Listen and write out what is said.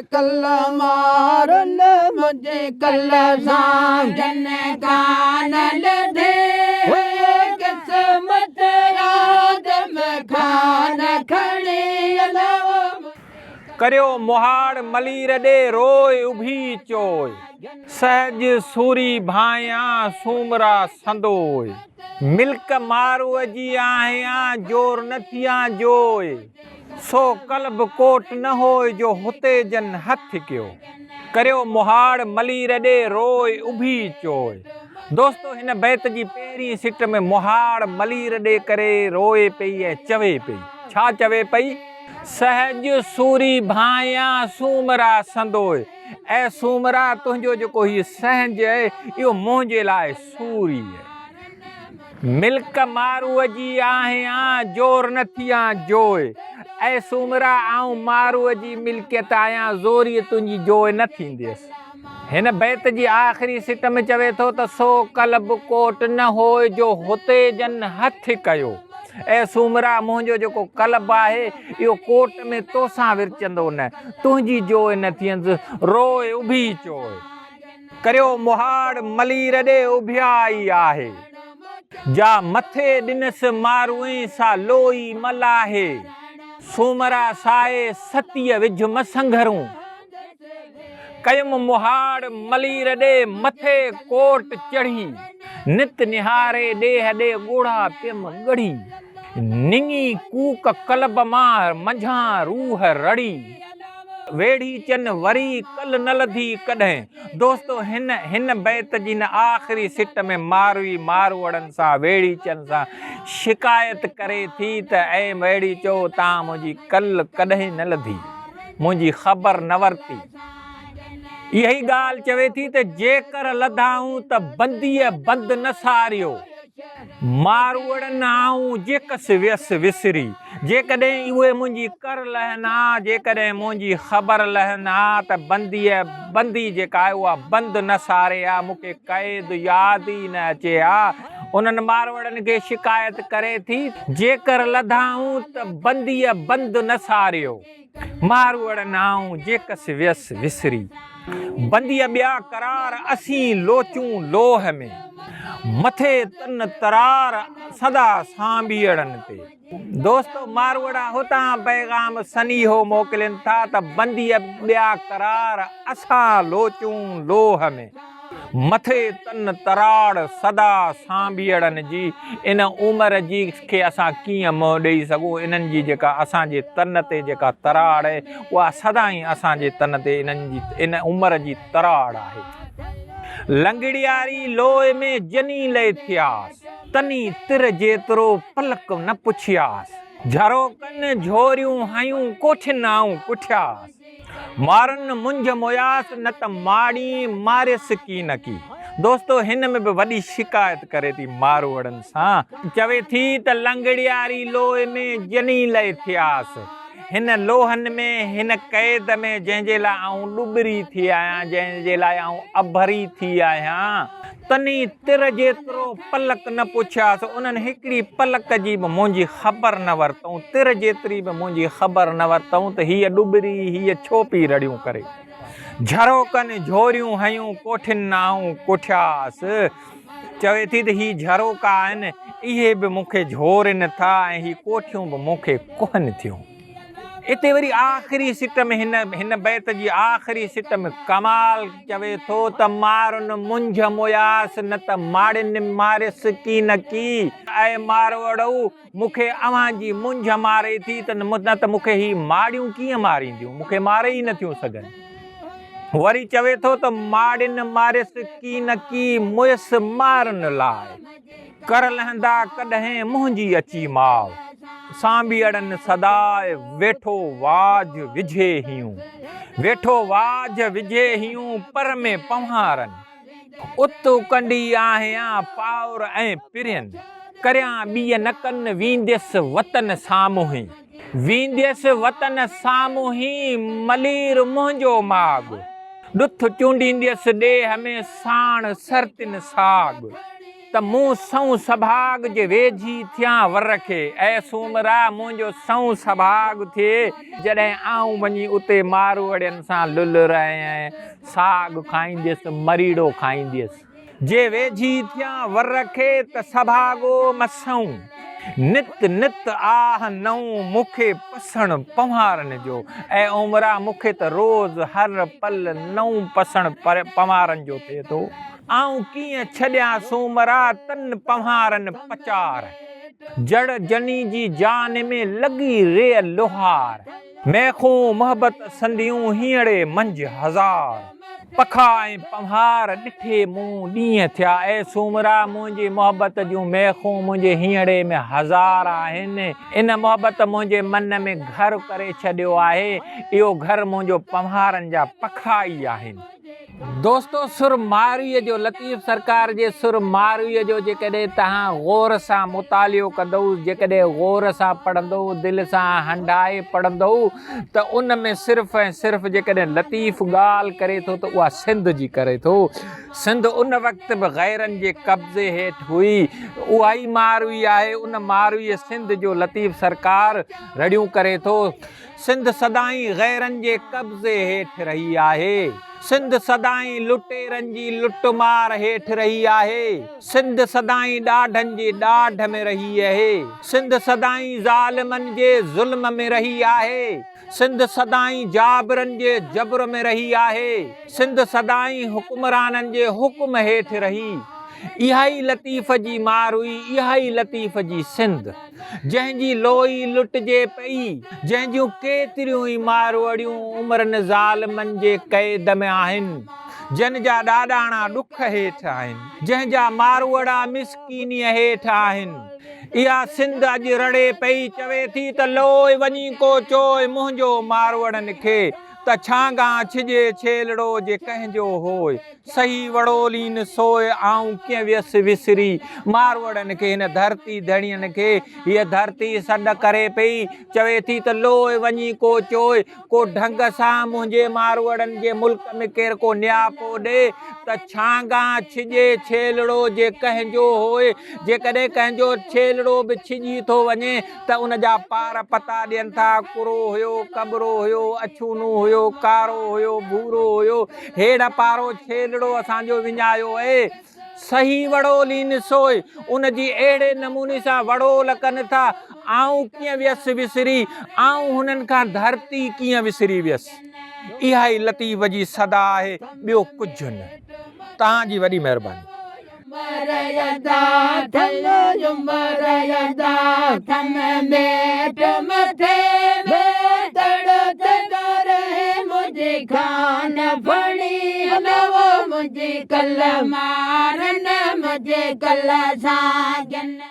कल मारन मुझे कल सां जन कान लधे किस्मत याद में खान खड़ी करियो मुहाड़ मलीर दे रोए उभी चोय सहज सूरी भाया सूमरा संदोय मिल्क मारू जी आया जोर नथिया जोय सो कल्ब कोट न होय जो हुते जन हथ क्यों करियो मुहाड़ मलीर दे रोए उभी चोय। दोस्तों हिन बैत जी पहिरीं सिट में मुहाड़ मलीर दे करे रोए पई ऐं चवे पई छा चवे पई सहज सूरी भाया सूमरा संदोय ऐं सूमरा तुंहिंजो जेको हीउ सहज आहे इहो मुंहिंजे लाइ सूरी आहे मिल्क मारूअ जी आहियां जोर नथियां जोय ऐं सूमरा आऊं मारूअ जी मिल्कियत आहियां ज़ोरी तुंहिंजी जोय न थींदसि। हिन बैत जी आख़िरी सिट में चवे थो त सो कल्ब कोट न होय जो हुते जन हथ कयो ऐं सूमरा मुंहिंजो जेको कल्ब आहे इहो कोट में तोसां विरचंदो न तुंहिंजी जोय न थियंसि रोए उभी चोय करियो मुहाड़ मलीर ॾे उभियाई आहे जा मथे ॾिनसि मारूई सा लोई मलाहे सूमरा साए सतीअ विझ मसंघरूं कयुम मुहाड़ मलीर ॾे मथे कोट चढ़ी नित निहारे ॾेह ॾे ॻोढ़ा पियम ॻढ़ी निंगी कूक कल्ब मां मंझां रूह रड़ी वेड़ी चन वरी कल न लधी कॾहिं। दोस्तों हिन बैत जी न आख़िरी सिट में मारवी मारवड़नि सां वेड़ी चन सां शिकायत करे थी त ऐं वेड़ी चओ तव्हां मुंहिंजी कल कॾहिं न लधी मुंहिंजी ख़बर न वरिती। इहा ई ॻाल्हि चवे थी त जेकर लधाऊं त बंदीअ बंद न सारियो मारवड़नि आऊं जेकस वियसि विसरी जेकॾहिं उहे मुंहिंजी कर लहना जेकॾहिं मुंहिंजी ख़बर लहना त बंदी जेका आहे उहा बंदि न सारे आहे मूंखे क़ैद यादि ई न अचे हा। उन्हनि मारवड़नि खे शिकायत करे थी जेकर लधाऊं त बंदीअ बंदि न सारियो मारवड़नि आऊं जेकस वियसि विसरी बंदीअ ॿिया करार असीं लोचूं लोह में मथे तन तरार सदा सांभीअड़नि ते। दोस्तों मारवड़ा हुतां पैगाम सनीहो मोकिलिन था त बंदीअ ॿिया करार असां लोचूं लोह में मथे तन तराड़ सदा सांभीअड़नि जी इन उमिरि जी खे असां कीअं मोह ॾेई सघूं इन्हनि जी जेका असांजे तन ते जेका तराड़ आहे उहा सदा ई असांजे तन ते इन उमिरि जी तराड़ आहे। लंगड़ियारी लोहे में जनी लय थियास तनी तिर जेतिरो पलक न पुछियास झरोकन झोरियूं हयूं कोठिनाऊं कुठियास मारन मुंझ मोयास न त माड़ी मारियस की न की। दोस्तों हिन में बि वॾी शिकायत करे थी मारवड़नि सां चवे थी त लंगड़ियारी लोहे में जनी लय थियास हिन लोहनि में हिन क़ैद में जंहिंजे लाइ आऊं ॾुबरी थी आहियां जंहिंजे लाइ आऊं अभरी थी आहियां तनी तिर जेतिरो पलक न पुछियासि उन्हनि हिकिड़ी पलक जी बि मुंहिंजी ख़बर न वरितऊं तिर जेतिरी बि मुंहिंजी ख़बर न वरितऊं त हीअ ॾुबरी हीअ छो पई रड़ियूं करे झरोकनि झोरियूं हयूं कोठिन आऊं कुठियासि चवे थी त हीअ झरोका आहिनि इहे बि मूंखे झोरनि था ऐं हीअ कोठियूं बि मूंखे कोन थियूं। इते वरी आख़िरी सिट में हिन बैत जी आख़िरी सिट में कमाल चवे थो त मारुन मुंझ मोयास न त माड़िन मारियस की न की ऐं मारवड़ऊ मूंखे अव्हां जी मुंझ मारे थी त न त मूंखे ही माड़ियूं कीअं मारींदियूं मूंखे मारे ई नथियूं सघनि। वरी चवे थो त माड़िन मारियस की न की मुयसि मारन लाइ कर लहंदा कॾहिं मुंहिंजी अची माव सांभीअड़नि सदाए वेठो वाज विझे हियूं पर में पवारनि उत कंडी आहियां पाउर ऐं पिरियनि करियां ॿीअ न कनि वींदसि वतन साम्हूं ई मलीर मुंहिंजो माॻ ॾुथ चूंडींदसि ॾेह में साण सरतिन साॻ त मूं सऊं सभाग जे वेझी थियां वर खे। ऐं सूमरा मुंहिंजो सऊं सभाग थिए जॾहिं आऊं वञी उते मारवड़ियनि सां लुलर ऐं साग खाईंदुसि, मरीड़ो खाईंदुसि। जे वेझी थियां वर खे त सभागो मसऊं, नित नित आह नऊं मूंखे पसण पवारनि जो। ऐं उमरा मूंखे त रोज़ हर पल नऊं पसण पवारनि जो थिए थो। आऊं कीअं छॾियां सूमरा तन पवारनि पचार, जड़ जनी जी जान में लॻी रे लोहार। मैखूं मोहबत संधियूं हींअरे मंझि हज़ार, पखा ऐं पवार ॾिठे मूं ॾींहं थिया। ऐं सूमरा मुंहिंजी मोहबत जूं मैखूं मुंहिंजे हींअरे में हज़ार आहिनि। इन मोहबत मुंहिंजे मन में घर करे छॾियो आहे, इहो घर मुंहिंजो पवारनि जा पखा ई आहिनि। दोस्तो, सुरमारीअ जो, लतीफ़ सरकार जे सुरमारीअ जो जेकॾहिं तव्हां ग़ौर सां मुतालियो कंदव, जेकॾहिं ग़ौर सां पढ़ंदव, दिलि सां हंडाए पढ़ंदव, त उन में सिर्फ़ु ऐं सिर्फ़ु जेकॾहिं लतीफ़ ॻाल्हि करे थो त उहा सिंध जी करे थो। सिंध उन वक़्तु बि गैरनि जे कब्ज़े हेठि हुई, उहा ई मारवी आहे। उन मारवीअ सिंध जो लतीफ़ सरकार रड़ियूं करे थो। सिंध सदाईं गैरनि जे कब्ज़े हेठि रही आहे। सिंध सदाईं लुटेरनि जी लुटमार हेठि रही आहे। सिंध सदाईं ॾाढनि जी ॾाढ में रही आहे। सिंध सदाईं ज़ालिमनि जे ज़ुल्म में रही आहे। सिंध सदाईं जाबरनि जे जबर में रही आहे। सिंध सदाईं हुक्मराननि जे हुक्म हेठि रही। इहा ई लतीफ़ जी मारवी, इहा ई लतीफ़ जी सिंध, जंहिंजी लोई लुटिजे पई, जंहिंजूं केतिरियूं ई मारवड़ियूं उमिरनि ज़ालिमनि जे क़ैद में आहिनि, जन जा ॾाॾाणा ॾुख हेठि आहिनि, जंहिंजा मारवड़ा मिसकीनीअ हेठि आहिनि। इहा सिंध अॼु रड़े पई, चवे थी त लोए वञी को चोए मुंहिंजो मारवड़नि खे, त छांगा छिजे छेलड़ो जे कंहिंजो होए। सही वड़ोलीन सोए आऊं कीअं वियसि विसरी, मारवड़नि खे, हिन धरती धणियनि खे हीअ धरती सॾ करे पई, चवे थी त लोए वञी को चोए, को ढंग सां मुंहिंजे मारवड़नि जे मुल्क में केरु को न्यापो ॾे, त छांगा छिजे छेलड़ो जे कंहिंजो होए। जेकॾहिं कंहिंजो छेलड़ो बि छिजी थो वञे त उन जा पार पता ॾियनि था, कुरो हुयो, कबरो हुयो, अछूनो हुयो, कारो हुयो, भूरो हुयो, हेड़ पारो छेलड़ो असांजो विञायो आहे। सही वड़ोलीन सोए, उन जी अहिड़े नमूने सां वड़ोल कनि था। आऊं कीअं वियसि विसरी, आऊं हुननि खां धरती कीअं विसरी वियसि। इहा ई लतीफ़ जी सदा आहे, ॿियो कुझु न। तव्हांजी वॾी महिरबानी। मरयदा थल मरयदा थम मेट मथे बेतड़ तगर है मुझे खान फणी नव मुझे कल मारन मुझे कल साजन।